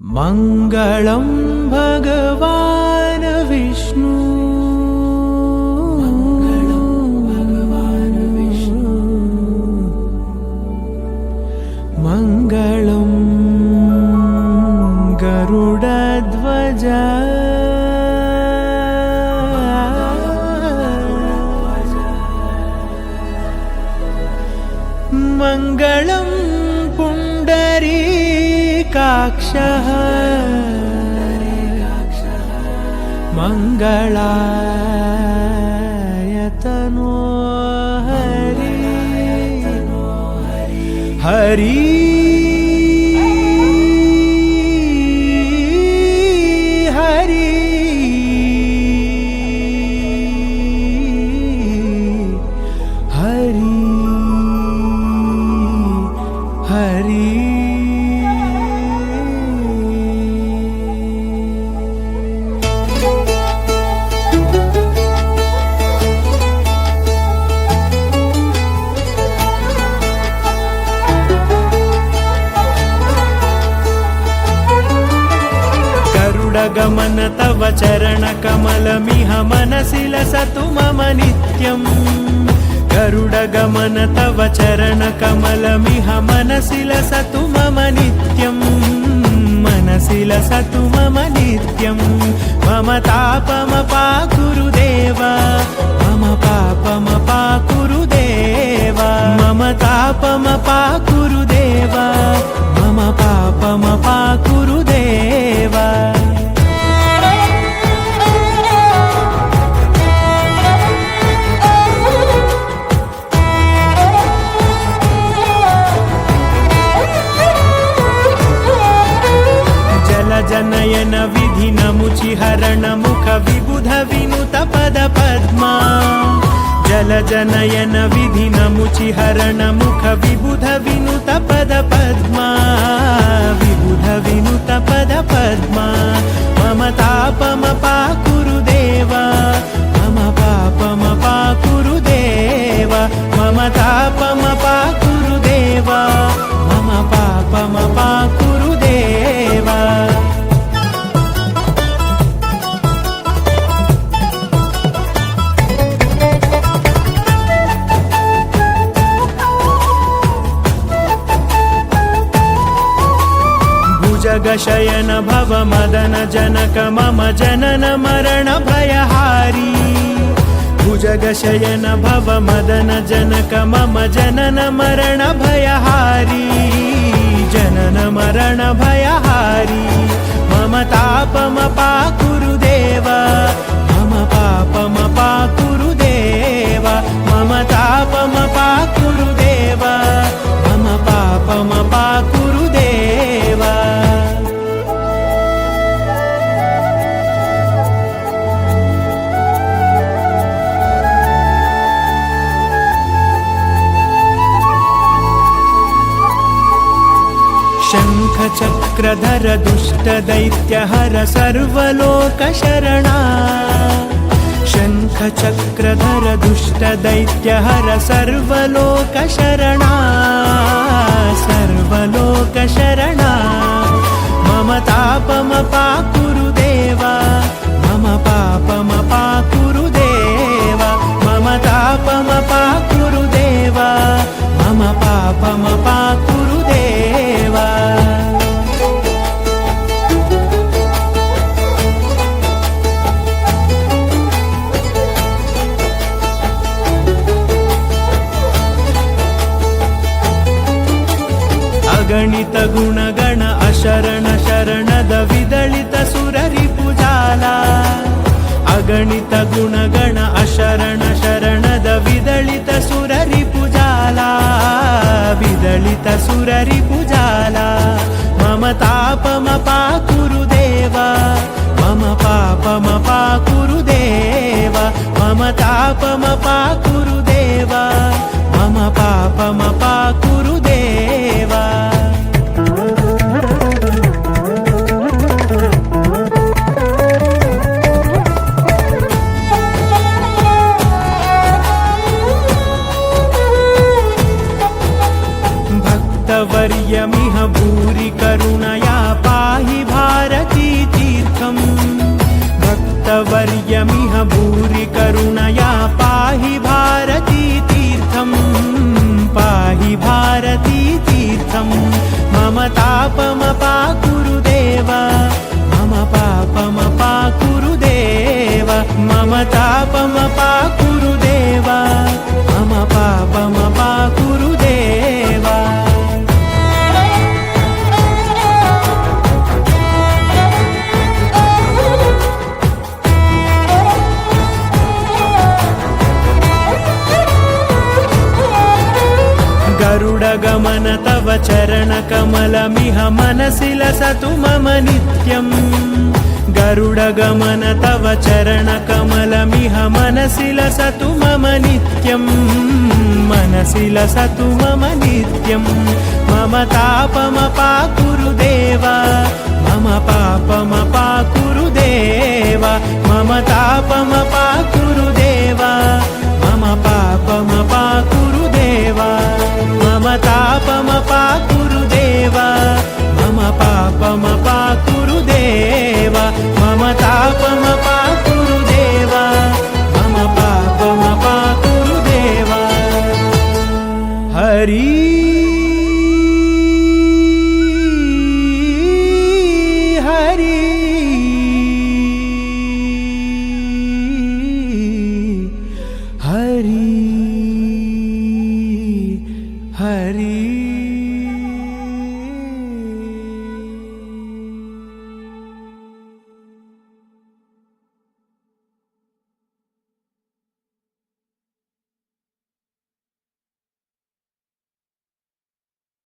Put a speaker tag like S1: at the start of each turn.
S1: मङ्गलं भगवान् विष्णु मङ्गलं गरुडध्वज मङ्गलं पुण्डरीकाक्षः मङ्गलायतनो हरि हरि हरि हरि हरि गरुडगमन तव चरणकमलमिह मनसि लसतु मम नित्यम् गरुडगमन तव चरणकमलमिह मनसि लसतु मम नित्यम् मनसि लसतु मम नित्यम् मम तापमपाकुरु देव मम पापमपाकुरु देव मम तापमपाकुरु देव मम पापमपाकुरु देव जनयन विधि नमुचिहरण मुख विबुध विनुत पद पद्मा जल जनयन विधि नमुचिहरण मुख विबुध विनुत पद पद्मा विबुध विनुत पद पद्मा मम तापमपाकुरु देव मम पापमपाकुरु देव मम तापमपाकुरु देव मम पापमपाकुरु देव जगशयन भव मदन जनक मम जनन मरण भयहारी भुजगशयन भव मदन जनक मम जनन मरण भयहारी जनन मरण भयहारी मम तापमपाकुरु देव मम पापमपाकुरु देव मम तापमपाकुरु देव मम पापमपाकुरु देव शङ्खचक्रधर दुष्टदैत्यहर सर्वलोकशरणा शङ्खचक्रधर दुष्टदैत्यहर सर्वलोकशरणा सर्वलोकशरणा मम तापमपाकुरु देव मम पापमपाकुरु देव मम तापमपाकुरु देव मम पापमपाकुरु देव अगणित गुणगण अशरण शरणद विदलित सुररिपुजाला अगणित गुणगण अशरण शरणद विदलित सुररिपुजाला विदलित सुररिपुजाला मम तापमपाकुरु देव मम पापमपाकुरु देव मम तापमपाकुरु देव मम पापमपाकुरु देव भक्तवर्यमिह भूरि करुणया पाहि भारती तीर्थम् भक्तवर्यमिह भूरि करुणया पाहि भारती तीर्थम् पाहि भारती तीर्थम् मम तापमपाकुरु देव मम पापमपाकुरु देव मम तापमपाकुरु देव मम पापमपाकुरु देव गरुडगमन तव चरणकमलमिह मनसि लसतु मम नित्यम् गरुडगमन तव चरणकमलमिह मनसि लसतु मम नित्यम् मनसि लसतु मम नित्यम् मम तापमपाकुरु देव मम पापमपाकुरु देव मम तापमपाकुरु देव मम पापमपाकुरु देव मम तापमपा